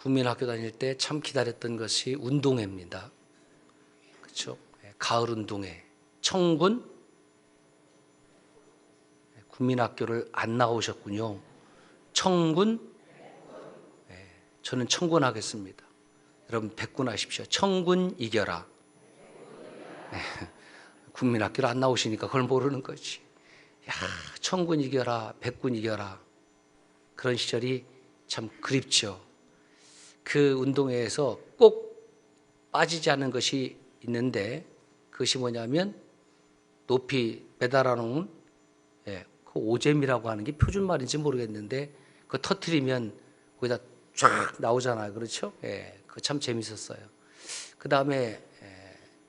국민학교 다닐 때 참 기다렸던 것이 운동회입니다. 그렇죠? 가을 운동회. 청군 국민학교를 안 나오셨군요. 청군. 저는 청군 하겠습니다. 여러분 백군 하십시오. 청군 이겨라. 국민학교를 안 나오시니까 그걸 모르는 거지. 야, 청군 이겨라, 백군 이겨라. 그런 시절이 참 그립죠. 그 운동회에서 꼭 빠지지 않는 것이 있는데 그것이 뭐냐면 높이 매달아 놓은 그 오잼이라고 하는 게 표준말인지 모르겠는데 그거 터트리면 거기다 쫙 나오잖아요. 그렇죠? 그거 참 재밌었어요. 그 다음에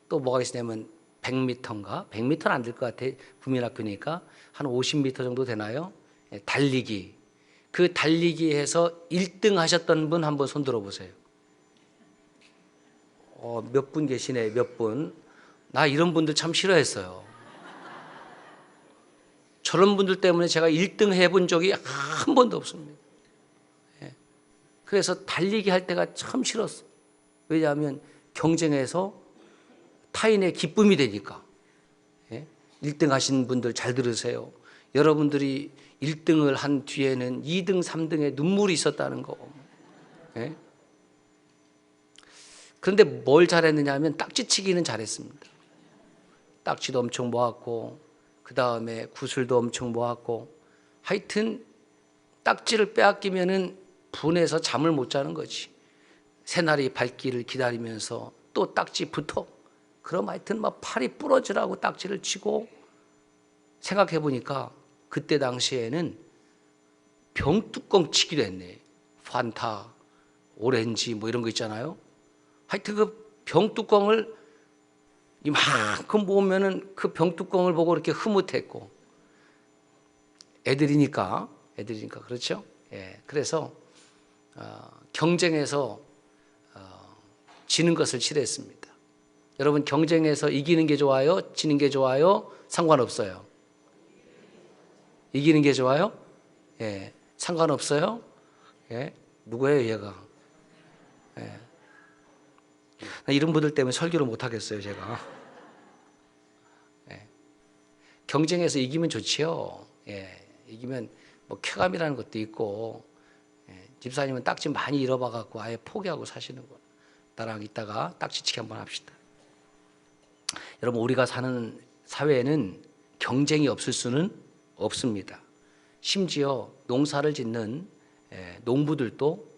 또 뭐가 있냐면 100m인가? 100m는 안 될 것 같아. 국민학교니까 한 50m 정도 되나요? 달리기. 그 달리기에서 1등 하셨던 분 한번 손 들어보세요. 몇 분 계시네, 몇 분. 나 이런 분들 참 싫어했어요. 저런 분들 때문에 제가 1등 해본 적이 한 번도 없습니다. 그래서 달리기 할 때가 참 싫었어. 왜냐하면 경쟁에서 타인의 기쁨이 되니까. 1등 하신 분들 잘 들으세요. 여러분들이 1등을 한 뒤에는 2등, 3등에 눈물이 있었다는 거. 그런데 뭘 잘했느냐 하면 딱지치기는 잘했습니다. 딱지도 엄청 모았고 그 다음에 구슬도 엄청 모았고 하여튼 딱지를 빼앗기면은 분해서 잠을 못 자는 거지. 새날이 밝기를 기다리면서 또 딱지 붙어. 그럼 하여튼 막 팔이 부러지라고 딱지를 치고 생각해 보니까 그때 당시에는 병뚜껑 치기로 했네. 판타, 오렌지 뭐 이런 거 있잖아요. 하여튼 그 병뚜껑을 이만큼 모으면은 그 병뚜껑을 보고 이렇게 흐뭇했고 애들이니까 그렇죠? 그래서 경쟁에서 지는 것을 싫어했습니다. 여러분 경쟁에서 이기는 게 좋아요? 지는 게 좋아요? 상관없어요. 이기는 게 좋아요? 상관없어요? 누구예요 얘가? 이런 분들 때문에 설교를 못 하겠어요 제가. 경쟁에서 이기면 좋지요. 이기면 뭐 쾌감이라는 것도 있고 집사님은 딱지 많이 잃어봐 갖고 아예 포기하고 사시는 거예요. 나랑 이따가 딱지치기 한번 합시다. 여러분 우리가 사는 사회에는 경쟁이 없을 수는 없습니다. 심지어 농사를 짓는 농부들도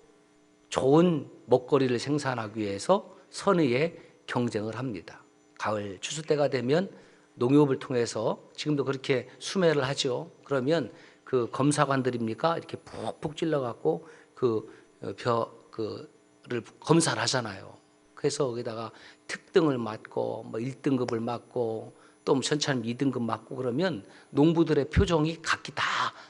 좋은 먹거리를 생산하기 위해서 선의의 경쟁을 합니다. 가을 추수 때가 되면 농협을 통해서 지금도 그렇게 수매를 하죠. 그러면 그 검사관들입니까? 이렇게 푹푹 찔러갖고 그를 검사를 하잖아요. 그래서 거기다가 특등을 맞고 뭐 1등급을 맞고 또 천천히 2등급 맞고 그러면 농부들의 표정이 각기 다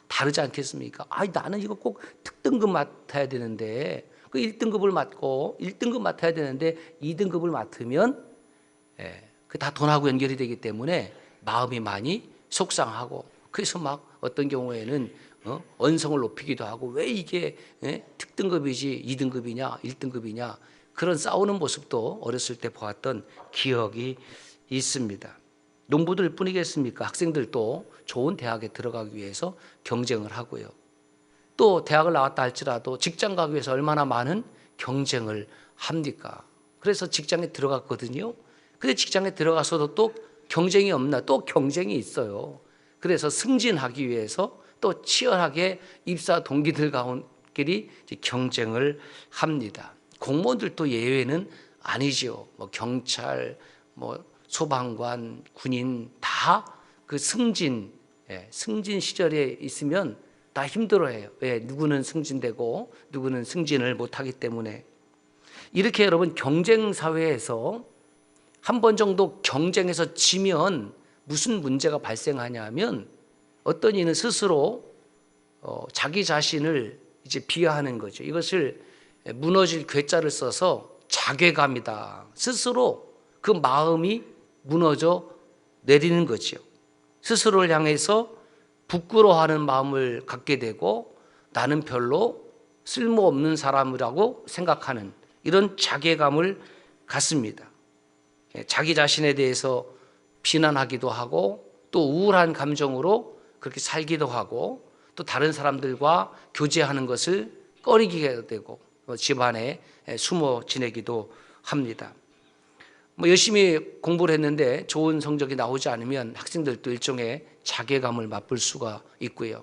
다르지 않겠습니까? 나는 이거 꼭 특등급 맡아야 되는데 그 1등급을 맡고 1등급 맡아야 되는데 2등급을 맡으면 그 다 돈하고 연결이 되기 때문에 마음이 많이 속상하고 그래서 막 어떤 경우에는 언성을 높이기도 하고 왜 이게 특등급이지 2등급이냐 1등급이냐 그런 싸우는 모습도 어렸을 때 보았던 기억이 있습니다. 농부들 뿐이겠습니까? 학생들도 좋은 대학에 들어가기 위해서 경쟁을 하고요. 또 대학을 나왔다 할지라도 직장 가기 위해서 얼마나 많은 경쟁을 합니까? 그래서 직장에 들어갔거든요. 근데 직장에 들어가서도 또 경쟁이 없나? 또 경쟁이 있어요. 그래서 승진하기 위해서 또 치열하게 입사 동기들 가운데끼리 경쟁을 합니다. 공무원들도 예외는 아니죠. 뭐 경찰, 뭐 소방관, 군인 다 그 승진 시절에 있으면 다 힘들어해요. 왜? 누구는 승진되고 누구는 승진을 못하기 때문에. 이렇게 여러분 경쟁 사회에서 한 번 정도 경쟁에서 지면 무슨 문제가 발생하냐면 어떤 이는 스스로 자기 자신을 이제 비하하는 거죠. 이것을 무너질 괴자를 써서 자괴감이다. 스스로 그 마음이 무너져 내리는 거죠. 스스로를 향해서 부끄러워하는 마음을 갖게 되고 나는 별로 쓸모없는 사람이라고 생각하는 이런 자괴감을 갖습니다. 자기 자신에 대해서 비난하기도 하고 또 우울한 감정으로 그렇게 살기도 하고 또 다른 사람들과 교제하는 것을 꺼리게 되고 집안에 숨어 지내기도 합니다. 열심히 공부를 했는데 좋은 성적이 나오지 않으면 학생들도 일종의 자괴감을 맛볼 수가 있고요.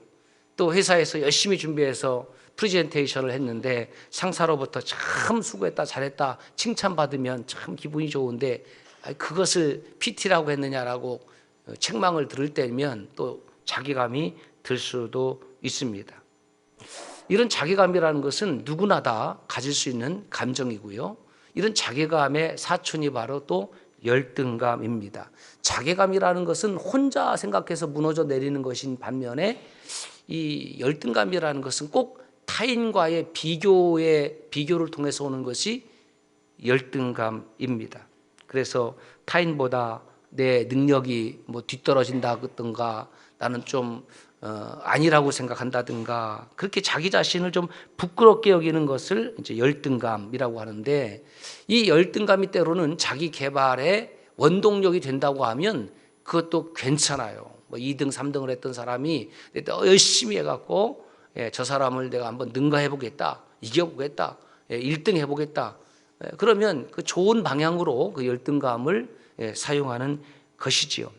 또 회사에서 열심히 준비해서 프레젠테이션을 했는데 상사로부터 참 수고했다 잘했다 칭찬받으면 참 기분이 좋은데 그것을 PT라고 했느냐라고 책망을 들을 때면 또 자괴감이 들 수도 있습니다. 이런 자괴감이라는 것은 누구나 다 가질 수 있는 감정이고요. 이런 자괴감의 사촌이 바로 또 열등감입니다. 자괴감이라는 것은 혼자 생각해서 무너져 내리는 것인 반면에 이 열등감이라는 것은 꼭 타인과의 비교를 통해서 오는 것이 열등감입니다. 그래서 타인보다 내 능력이 뒤떨어진다든가 나는 좀 아니라고 생각한다든가 그렇게 자기 자신을 좀 부끄럽게 여기는 것을 이제 열등감이라고 하는데 이 열등감이 때로는 자기 개발의 원동력이 된다고 하면 그것도 괜찮아요. 2등, 3등을 했던 사람이 열심히 해갖고 저 사람을 내가 한번 능가해보겠다, 이겨보겠다, 1등 해보겠다. 그러면 그 좋은 방향으로 그 열등감을 사용하는 것이지요.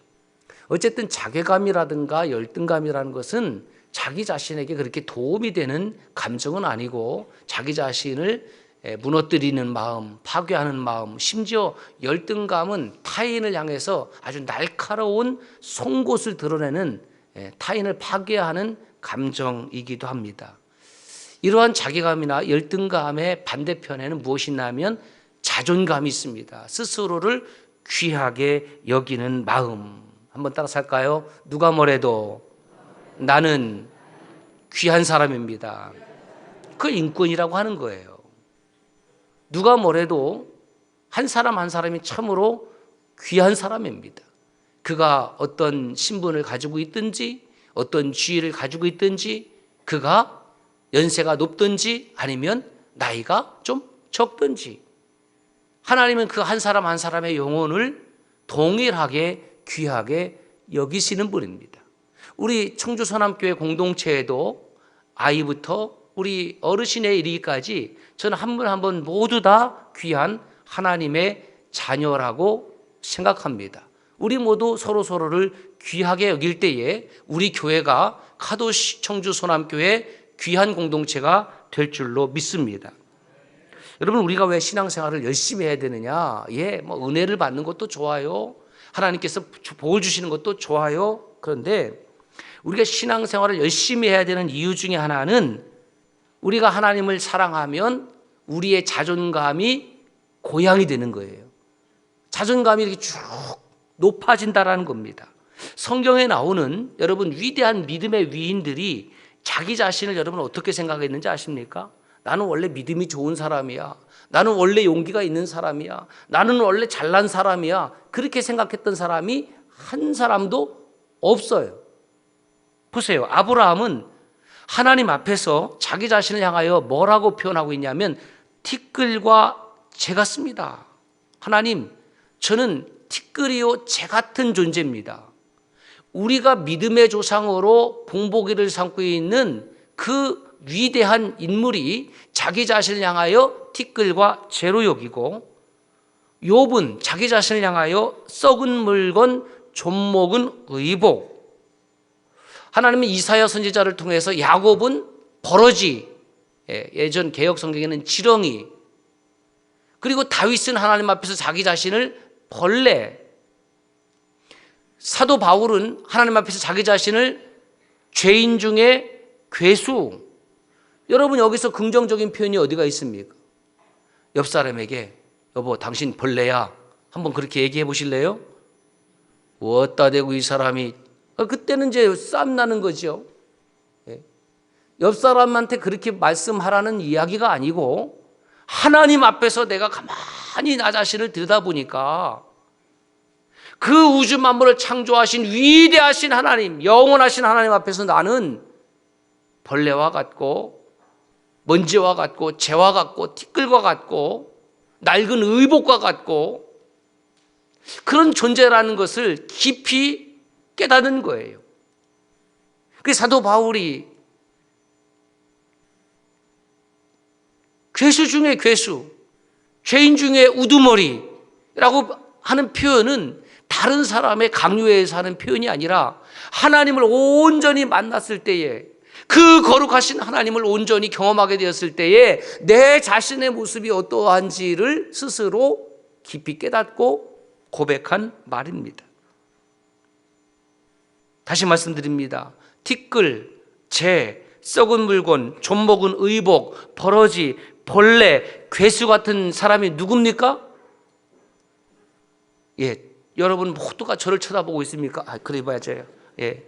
어쨌든 자괴감이라든가 열등감이라는 것은 자기 자신에게 그렇게 도움이 되는 감정은 아니고 자기 자신을 무너뜨리는 마음, 파괴하는 마음, 심지어 열등감은 타인을 향해서 아주 날카로운 송곳을 드러내는 타인을 파괴하는 감정이기도 합니다. 이러한 자괴감이나 열등감의 반대편에는 무엇이 있냐면 자존감이 있습니다. 스스로를 귀하게 여기는 마음. 한번 따라서 할까요? 누가 뭐래도 나는 귀한 사람입니다. 그 인권이라고 하는 거예요. 누가 뭐래도 한 사람 한 사람이 참으로 귀한 사람입니다. 그가 어떤 신분을 가지고 있든지 어떤 지위를 가지고 있든지 그가 연세가 높든지 아니면 나이가 좀 적든지 하나님은 그 한 사람 한 사람의 영혼을 동일하게 귀하게 여기시는 분입니다. 우리 청주서남교회 공동체에도 아이부터 우리 어르신에 이르기까지 저는 한 분 한 분 모두 다 귀한 하나님의 자녀라고 생각합니다. 우리 모두 서로를 귀하게 여길 때에 우리 교회가 카도시 청주서남교회 귀한 공동체가 될 줄로 믿습니다. 여러분 우리가 왜 신앙생활을 열심히 해야 되느냐? 은혜를 받는 것도 좋아요. 하나님께서 복을 주시는 것도 좋아요. 그런데 우리가 신앙생활을 열심히 해야 되는 이유 중에 하나는 우리가 하나님을 사랑하면 우리의 자존감이 고양이 되는 거예요. 자존감이 이렇게 쭉 높아진다라는 겁니다. 성경에 나오는 여러분 위대한 믿음의 위인들이 자기 자신을 여러분 어떻게 생각했는지 아십니까? 나는 원래 믿음이 좋은 사람이야. 나는 원래 용기가 있는 사람이야. 나는 원래 잘난 사람이야. 그렇게 생각했던 사람이 한 사람도 없어요. 보세요. 아브라함은 하나님 앞에서 자기 자신을 향하여 뭐라고 표현하고 있냐면 티끌과 재 같습니다. 하나님, 저는 티끌이요 재 같은 존재입니다. 우리가 믿음의 조상으로 본보기를 삼고 있는 그 위대한 인물이 자기 자신을 향하여 티끌과 재로 여기고 욥은 자기 자신을 향하여 썩은 물건 좀먹은 의복, 하나님은 이사야 선지자를 통해서 야곱은 버러지, 예전 개역 성경에는 지렁이, 그리고 다윗은 하나님 앞에서 자기 자신을 벌레, 사도 바울은 하나님 앞에서 자기 자신을 죄인 중에 괴수. 여러분 여기서 긍정적인 표현이 어디가 있습니까? 옆 사람에게 여보 당신 벌레야 한번 그렇게 얘기해 보실래요? 어따 대고 이 사람이 그때는 이제 싸움 나는 거죠. 옆 사람한테 그렇게 말씀하라는 이야기가 아니고 하나님 앞에서 내가 가만히 나 자신을 들여다보니까 그 우주 만물을 창조하신 위대하신 하나님, 영원하신 하나님 앞에서 나는 벌레와 같고 먼지와 같고 재와 같고 티끌과 같고 낡은 의복과 같고 그런 존재라는 것을 깊이 깨닫는 거예요. 그래서 사도 바울이 괴수 중에 괴수, 죄인 중에 우두머리라고 하는 표현은 다른 사람의 강요해서 하는 표현이 아니라 하나님을 온전히 만났을 때에, 그 거룩하신 하나님을 온전히 경험하게 되었을 때에 내 자신의 모습이 어떠한지를 스스로 깊이 깨닫고 고백한 말입니다. 다시 말씀드립니다. 티끌, 재, 썩은 물건, 좀먹은 의복, 버러지, 벌레, 괴수 같은 사람이 누굽니까? 예, 여러분 모두가 저를 쳐다보고 있습니까? 그래 봐야죠. 예.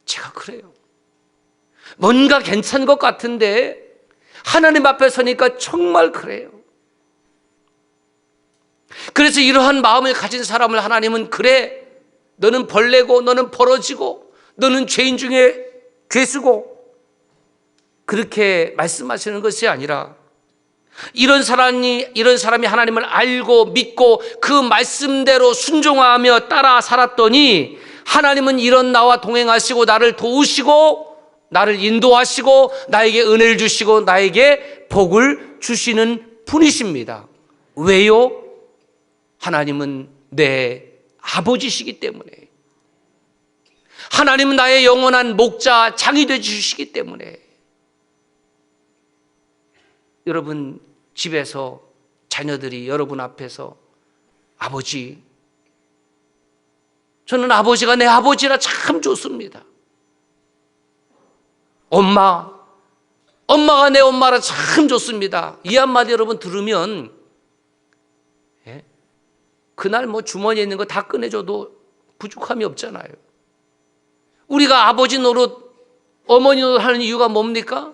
제가 그래요. 뭔가 괜찮은 것 같은데 하나님 앞에 서니까 정말 그래요. 그래서 이러한 마음을 가진 사람을 하나님은, 그래, 너는 벌레고 너는 버러지고 너는 죄인 중에 괴수고, 그렇게 말씀하시는 것이 아니라 이런 사람이 하나님을 알고 믿고 그 말씀대로 순종하며 따라 살았더니 하나님은 이런 나와 동행하시고 나를 도우시고 나를 인도하시고 나에게 은혜를 주시고 나에게 복을 주시는 분이십니다. 왜요? 하나님은 내 아버지시기 때문에, 하나님은 나의 영원한 목자, 장이 되어 주시기 때문에. 여러분 집에서 자녀들이 여러분 앞에서 아버지, 저는 아버지가 내 아버지라 참 좋습니다. 엄마가 내 엄마라 참 좋습니다. 이 한마디 여러분 들으면, 그날 뭐 주머니에 있는 거 다 꺼내줘도 부족함이 없잖아요. 우리가 아버지 노릇, 어머니 노릇 하는 이유가 뭡니까?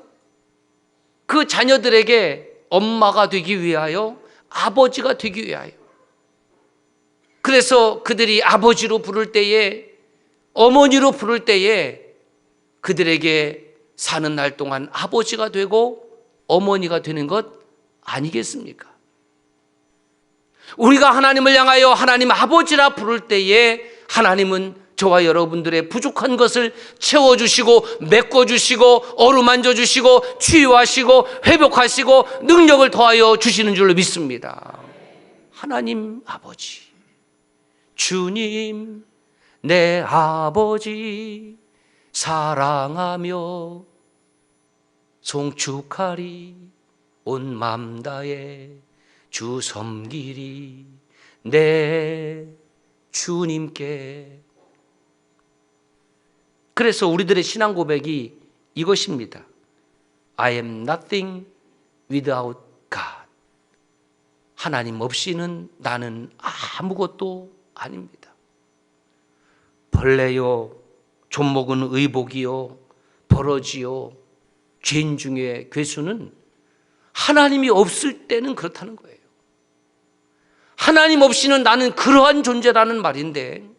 그 자녀들에게 엄마가 되기 위하여, 아버지가 되기 위하여. 그래서 그들이 아버지로 부를 때에, 어머니로 부를 때에 그들에게 사는 날 동안 아버지가 되고 어머니가 되는 것 아니겠습니까? 우리가 하나님을 향하여 하나님 아버지라 부를 때에 하나님은 저와 여러분들의 부족한 것을 채워주시고 메꿔주시고 어루만져주시고 치유하시고 회복하시고 능력을 더하여 주시는 줄로 믿습니다. 하나님 아버지, 주님 내 아버지 사랑하며 송축하리 온 맘 다해 주 섬기리 내 주님께. 그래서 우리들의 신앙 고백이 이것입니다. I am nothing without God. 하나님 없이는 나는 아무것도 아닙니다. 벌레요, 좀먹은 의복이요, 버러지요, 죄인 중에 괴수는 하나님이 없을 때는 그렇다는 거예요. 하나님 없이는 나는 그러한 존재라는 말인데,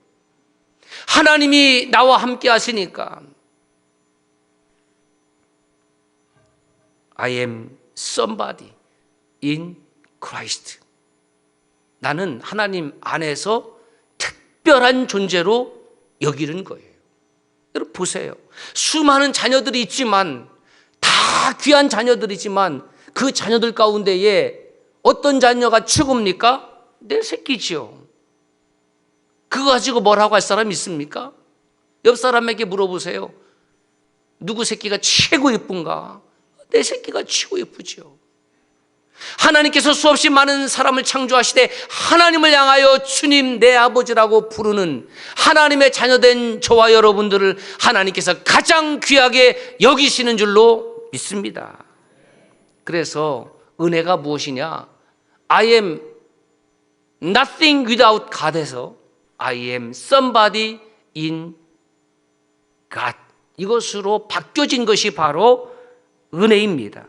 하나님이 나와 함께 하시니까 I am somebody in Christ. 나는 하나님 안에서 특별한 존재로 여기는 거예요. 여러분 보세요. 수많은 자녀들이 있지만, 다 귀한 자녀들이지만 그 자녀들 가운데에 어떤 자녀가 최고입니까? 내 새끼지요. 그거 가지고 뭐라고 할 사람 있습니까? 옆 사람에게 물어보세요. 누구 새끼가 최고 예쁜가? 내 새끼가 최고 예쁘지요. 하나님께서 수없이 많은 사람을 창조하시되 하나님을 향하여 주님 내 아버지라고 부르는 하나님의 자녀된 저와 여러분들을 하나님께서 가장 귀하게 여기시는 줄로 믿습니다. 그래서 은혜가 무엇이냐? I am nothing without God에서 I am somebody in God, 이것으로 바뀌어진 것이 바로 은혜입니다.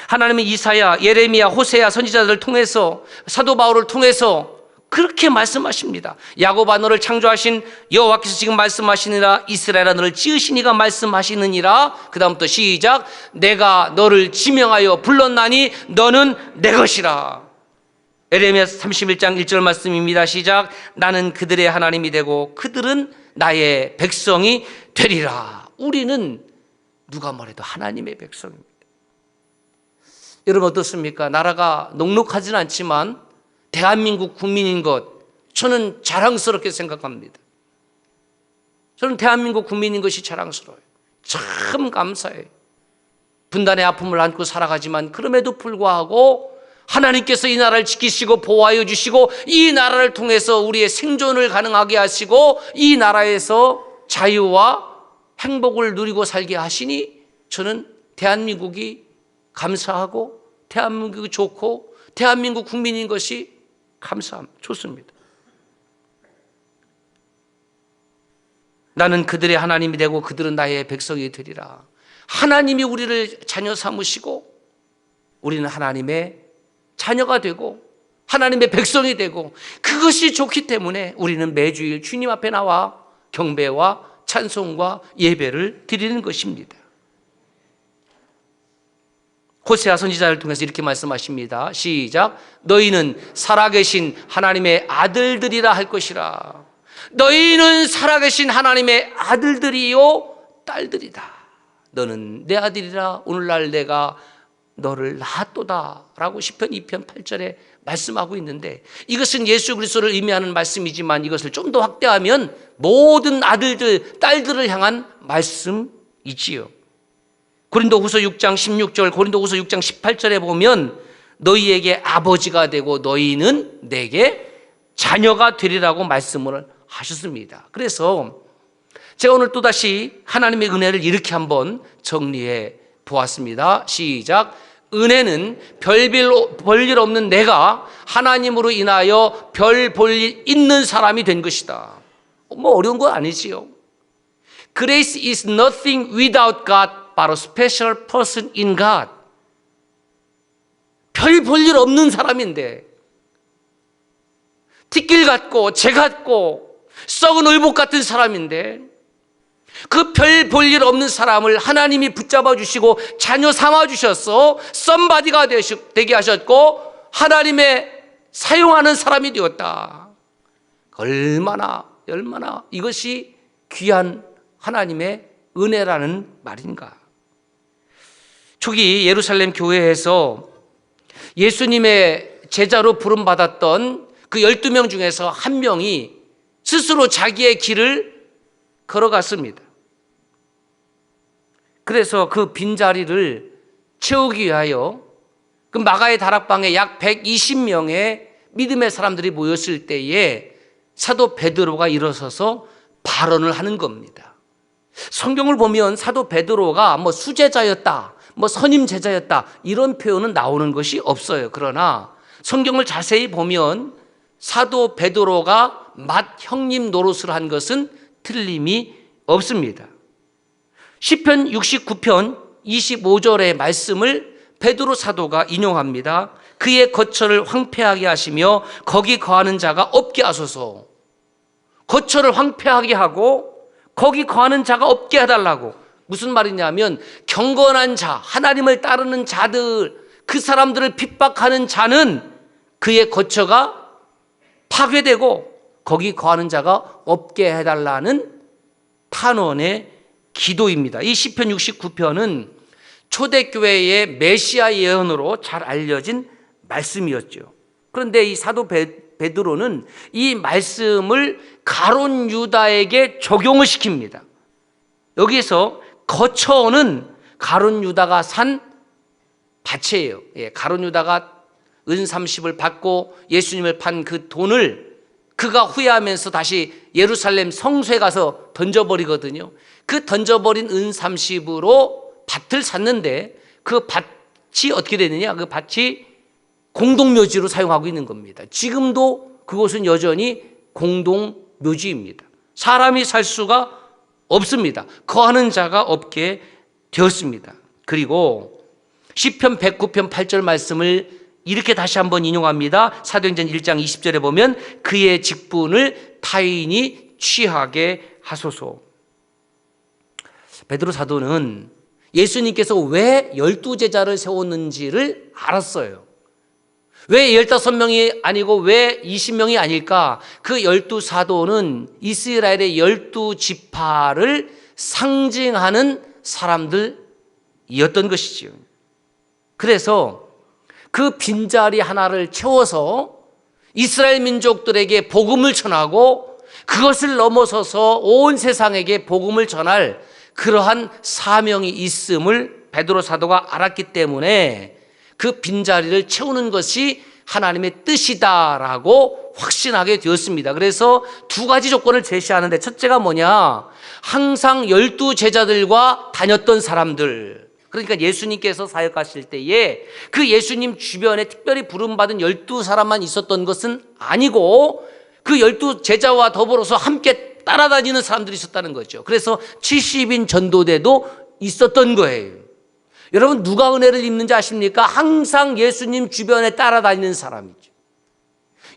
하나님은 이사야, 예레미야, 호세야 선지자들을 통해서, 사도 바울을 통해서 그렇게 말씀하십니다. 야곱아 너를 창조하신 여호와께서 지금 말씀하시니라. 이스라엘아 너를 지으시니가 말씀하시느니라. 그 다음부터 시작. 내가 너를 지명하여 불렀나니 너는 내 것이라. 에레미야 31장 1절 말씀입니다. 시작. 나는 그들의 하나님이 되고 그들은 나의 백성이 되리라. 우리는 누가 뭐래도 하나님의 백성입니다. 여러분 어떻습니까? 나라가 넉넉하지는 않지만 대한민국 국민인 것 저는 자랑스럽게 생각합니다. 저는 대한민국 국민인 것이 자랑스러워요. 참 감사해요. 분단의 아픔을 안고 살아가지만 그럼에도 불구하고 하나님께서 이 나라를 지키시고 보호하여 주시고 이 나라를 통해서 우리의 생존을 가능하게 하시고 이 나라에서 자유와 행복을 누리고 살게 하시니 저는 대한민국이 감사하고 대한민국이 좋고 대한민국 국민인 것이 감사합니다. 좋습니다. 나는 그들의 하나님이 되고 그들은 나의 백성이 되리라. 하나님이 우리를 자녀 삼으시고 우리는 하나님의 자녀가 되고 하나님의 백성이 되고 그것이 좋기 때문에 우리는 매주일 주님 앞에 나와 경배와 찬송과 예배를 드리는 것입니다. 호세아 선지자를 통해서 이렇게 말씀하십니다. 시작. 너희는 살아계신 하나님의 아들들이라 할 것이라. 너희는 살아계신 하나님의 아들들이요 딸들이다. 너는 내 아들이라 오늘날 내가 너를 낳았도다 라고 시편 2편 8절에 말씀하고 있는데 이것은 예수 그리스도를 의미하는 말씀이지만 이것을 좀 더 확대하면 모든 아들들 딸들을 향한 말씀이지요. 고린도후서 6장 16절, 고린도후서 6장 18절에 보면 너희에게 아버지가 되고 너희는 내게 자녀가 되리라고 말씀을 하셨습니다. 그래서 제가 오늘 또다시 하나님의 은혜를 이렇게 한번 정리해 보았습니다. 시작. 은혜는 별 볼 일 없는 내가 하나님으로 인하여 별 볼 일 있는 사람이 된 것이다. 뭐 어려운 거 아니지요. Grace is nothing without God. but a special person in God. 별 볼 일 없는 사람인데 뒷길 같고 재 같고 썩은 의복 같은 사람인데 그 별 볼 일 없는 사람을 하나님이 붙잡아 주시고 자녀 삼아 주셔서 썸바디가 되게 하셨고 하나님의 사용하는 사람이 되었다. 얼마나 이것이 귀한 하나님의 은혜라는 말인가. 초기 예루살렘 교회에서 예수님의 제자로 부름받았던 그 12명 중에서 한 명이 스스로 자기의 길을 걸어갔습니다. 그래서 그 빈자리를 채우기 위하여 그 마가의 다락방에 약 120명의 믿음의 사람들이 모였을 때에 사도 베드로가 일어서서 발언을 하는 겁니다. 성경을 보면 사도 베드로가 뭐 수제자였다, 뭐 선임 제자였다 이런 표현은 나오는 것이 없어요. 그러나 성경을 자세히 보면 사도 베드로가 맏 형님 노릇을 한 것은 틀림이 없습니다. 시편 69편 25절의 말씀을 베드로 사도가 인용합니다. 그의 거처를 황폐하게 하시며 거기 거하는 자가 없게 하소서. 거처를 황폐하게 하고 거기 거하는 자가 없게 해달라고. 무슨 말이냐면 경건한 자, 하나님을 따르는 자들, 그 사람들을 핍박하는 자는 그의 거처가 파괴되고 거기 거하는 자가 없게 해달라는 탄원의 기도입니다. 이 시편 69편은 초대교회의 메시아 예언으로 잘 알려진 말씀이었죠. 그런데 이 사도 베드로는 이 말씀을 가룟 유다에게 적용을 시킵니다. 여기서 거처는 가룟 유다가 산 밭이에요. 가룟 유다가 은 30을 받고 예수님을 판 그 돈을 그가 후회하면서 다시 예루살렘 성소에 가서 던져버리거든요. 그 던져버린 은 30으로 밭을 샀는데 그 밭이 어떻게 되느냐? 그 밭이 공동묘지로 사용하고 있는 겁니다. 지금도 그곳은 여전히 공동묘지입니다. 사람이 살 수가 없습니다. 거하는 자가 없게 되었습니다. 그리고 시편 109편 8절 말씀을 이렇게 다시 한번 인용합니다. 사도행전 1장 20절에 보면 그의 직분을 타인이 취하게 하소서. 베드로 사도는 예수님께서 왜 12제자를 세웠는지를 알았어요. 왜 15명이 아니고 왜 20명이 아닐까? 그 12사도는 이스라엘의 12지파를 상징하는 사람들이었던 것이지요. 그래서 그 빈자리 하나를 채워서 이스라엘 민족들에게 복음을 전하고 그것을 넘어서서 온 세상에게 복음을 전할 그러한 사명이 있음을 베드로 사도가 알았기 때문에 그 빈자리를 채우는 것이 하나님의 뜻이다라고 확신하게 되었습니다. 그래서 두 가지 조건을 제시하는데, 첫째가 뭐냐? 항상 12제자들과 다녔던 사람들. 그러니까 예수님께서 사역하실 때에 그 예수님 주변에 특별히 부름받은 12사람만 있었던 것은 아니고 그 12제자와 더불어서 함께 따라다니는 사람들이 있었다는 거죠. 그래서 70인 전도대도 있었던 거예요. 여러분, 누가 은혜를 입는지 아십니까? 항상 예수님 주변에 따라다니는 사람이죠.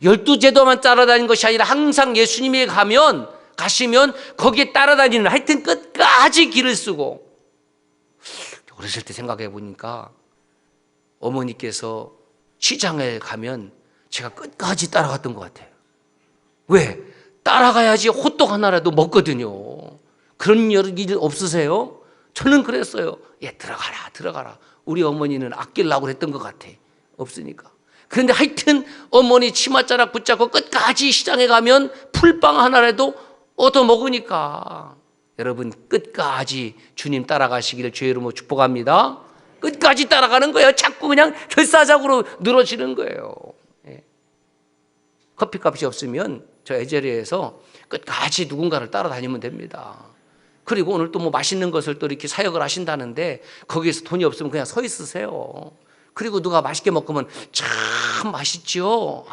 12제도만 따라다니는 것이 아니라 항상 예수님이 가시면 거기에 따라다니는, 하여튼 끝까지 길을 쓰고. 어렸을 때 생각해 보니까 어머니께서 시장에 가면 제가 끝까지 따라갔던 것 같아요. 왜? 따라가야지 호떡 하나라도 먹거든요. 그런 일 없으세요? 저는 그랬어요. 들어가라. 우리 어머니는 아끼려고 했던 것 같아. 없으니까. 그런데 하여튼 어머니 치맛자락 붙잡고 끝까지 시장에 가면 풀빵 하나라도 얻어 먹으니까. 여러분, 끝까지 주님 따라가시기를 주의 이름으로 축복합니다. 끝까지 따라가는 거예요. 자꾸 그냥 결사적으로 늘어지는 거예요. 커피값이 없으면 저 에제리에서 끝까지 누군가를 따라다니면 됩니다. 그리고 오늘 또 뭐 맛있는 것을 또 이렇게 사역을 하신다는데 거기에서 돈이 없으면 그냥 서 있으세요. 그리고 누가 맛있게 먹으면 참 맛있죠.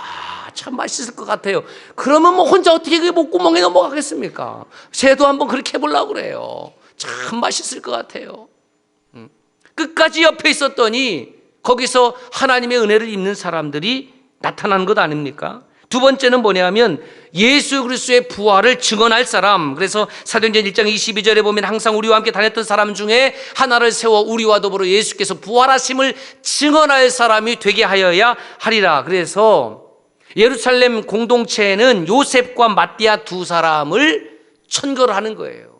참 맛있을 것 같아요. 그러면 뭐 혼자 어떻게 그 목구멍에 넘어가겠습니까? 쟤도 한번 그렇게 해보려고 그래요. 참 맛있을 것 같아요. 끝까지 옆에 있었더니 거기서 하나님의 은혜를 입는 사람들이 나타난 것 아닙니까? 두 번째는 뭐냐면 예수 그리스도의 부활을 증언할 사람. 그래서 사도행전 1장 22절에 보면 항상 우리와 함께 다녔던 사람 중에 하나를 세워 우리와 더불어 예수께서 부활하심을 증언할 사람이 되게 하여야 하리라. 그래서 예루살렘 공동체에는 요셉과 마띠아 두 사람을 천거를 하는 거예요.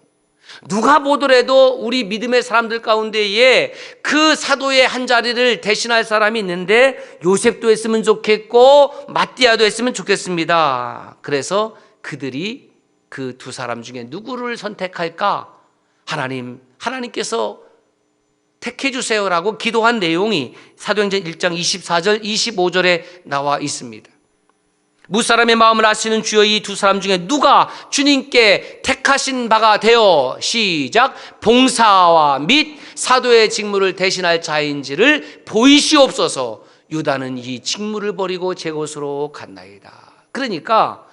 누가 보더라도 우리 믿음의 사람들 가운데에 그 사도의 한 자리를 대신할 사람이 있는데 요셉도 했으면 좋겠고 마띠아도 했으면 좋겠습니다. 그래서 그들이 그 두 사람 중에 누구를 선택할까? 하나님께서 택해 주세요라고 기도한 내용이 사도행전 1장 24절 25절에 나와 있습니다. 무사람의 마음을 아시는 주여, 이 두 사람 중에 누가 주님께 택하신 바가 되어 시작 봉사와 및 사도의 직무를 대신할 자인지를 보이시옵소서. 유다는 이 직무를 버리고 제 곳으로 갔나이다. 그러니까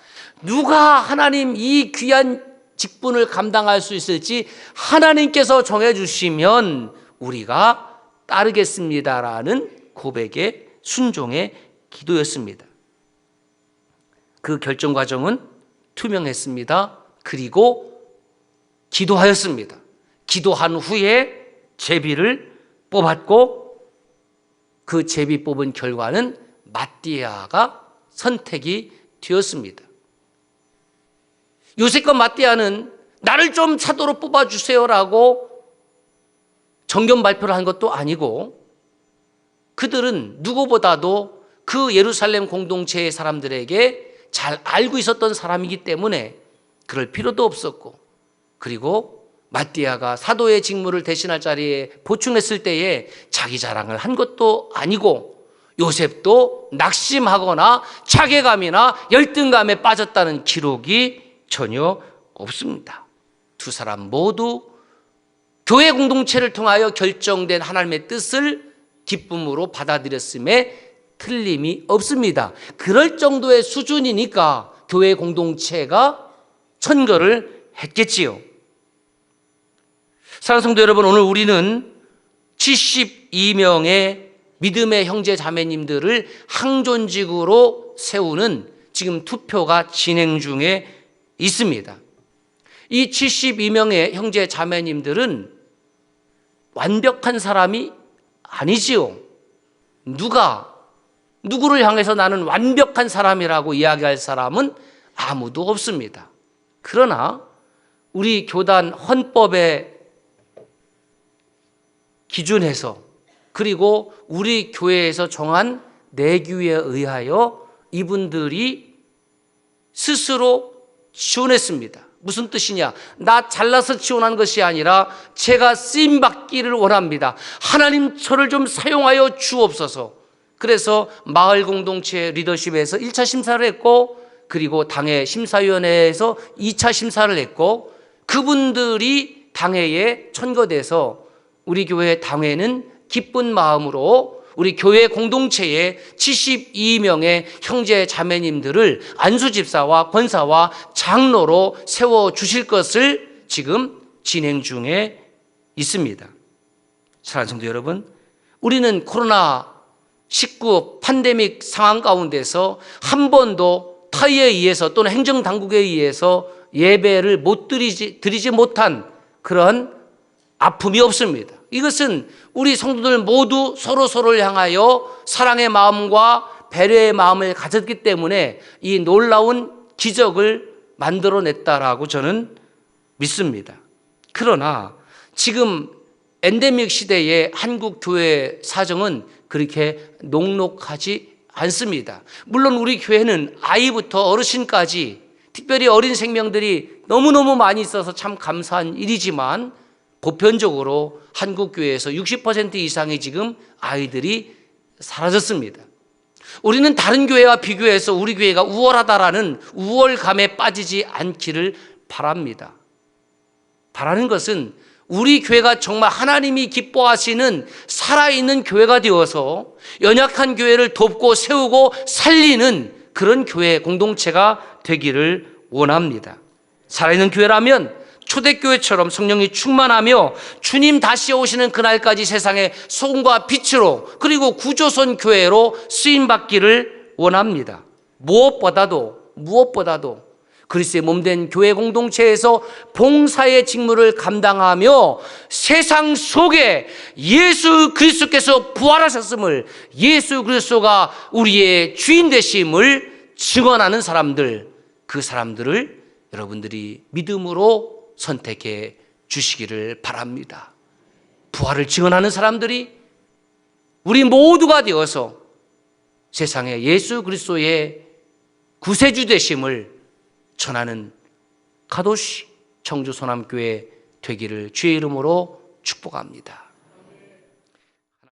누가 하나님 이 귀한 직분을 감당할 수 있을지 하나님께서 정해주시면 우리가 따르겠습니다라는 고백의 순종의 기도였습니다. 그 결정 과정은 투명했습니다. 그리고 기도하였습니다. 기도한 후에 제비를 뽑았고 그 제비 뽑은 결과는 마띠아가 선택이 되었습니다. 요셉과 마띠아는 나를 좀 사도로 뽑아주세요라고 정견 발표를 한 것도 아니고 그들은 누구보다도 그 예루살렘 공동체의 사람들에게 잘 알고 있었던 사람이기 때문에 그럴 필요도 없었고, 그리고 마띠아가 사도의 직무를 대신할 자리에 보충했을 때에 자기 자랑을 한 것도 아니고 요셉도 낙심하거나 자괴감이나 열등감에 빠졌다는 기록이 전혀 없습니다. 두 사람 모두 교회 공동체를 통하여 결정된 하나님의 뜻을 기쁨으로 받아들였음에 틀림이 없습니다. 그럴 정도의 수준이니까 교회 공동체가 천거를 했겠지요. 사랑하는 성도 여러분, 오늘 우리는 72명의 믿음의 형제 자매님들을 항존직으로 세우는 지금 투표가 진행 중에 있습니다. 이 72명의 형제 자매님들은 완벽한 사람이 아니지요. 누구를 향해서 나는 완벽한 사람이라고 이야기할 사람은 아무도 없습니다. 그러나 우리 교단 헌법의 기준에서 그리고 우리 교회에서 정한 내규에 의하여 이분들이 스스로 지원했습니다. 무슨 뜻이냐? 나 잘나서 지원한 것이 아니라 제가 쓰임받기를 원합니다. 하나님 저를 좀 사용하여 주옵소서. 그래서 마을 공동체 리더십에서 1차 심사를 했고 그리고 당회 심사위원회에서 2차 심사를 했고 그분들이 당회에 천거돼서 우리 교회 당회는 기쁜 마음으로 우리 교회 공동체의 72명의 형제 자매님들을 안수집사와 권사와 장로로 세워주실 것을 지금 진행 중에 있습니다. 사랑하는 성도 여러분, 우리는 코로나19 팬데믹 상황 가운데서 한 번도 타의에 의해서 또는 행정당국에 의해서 예배를 못 드리지 못한 그런 아픔이 없습니다. 이것은 우리 성도들 모두 서로를 향하여 사랑의 마음과 배려의 마음을 가졌기 때문에 이 놀라운 기적을 만들어냈다라고 저는 믿습니다. 그러나 지금 엔데믹 시대의 한국 교회 사정은 그렇게 녹록하지 않습니다. 물론 우리 교회는 아이부터 어르신까지 특별히 어린 생명들이 너무너무 많이 있어서 참 감사한 일이지만 보편적으로 한국 교회에서 60% 이상이 지금 아이들이 사라졌습니다. 우리는 다른 교회와 비교해서 우리 교회가 우월하다라는 우월감에 빠지지 않기를 바랍니다. 바라는 것은 우리 교회가 정말 하나님이 기뻐하시는 살아있는 교회가 되어서 연약한 교회를 돕고 세우고 살리는 그런 교회 공동체가 되기를 원합니다. 살아있는 교회라면 초대교회처럼 성령이 충만하며 주님 다시 오시는 그날까지 세상의 소금과 빛으로 그리고 구조선 교회로 쓰임받기를 원합니다. 무엇보다도 그리스도의 몸된 교회 공동체에서 봉사의 직무를 감당하며 세상 속에 예수 그리스도께서 부활하셨음을, 예수 그리스도가 우리의 주인 되심을 증언하는 사람들, 그 사람들을 여러분들이 믿음으로 선택해 주시기를 바랍니다. 부활을 증언하는 사람들이 우리 모두가 되어서 세상에 예수 그리스도의 구세주 되심을 전하는 가도시 청주 소남교회 되기를 주의 이름으로 축복합니다.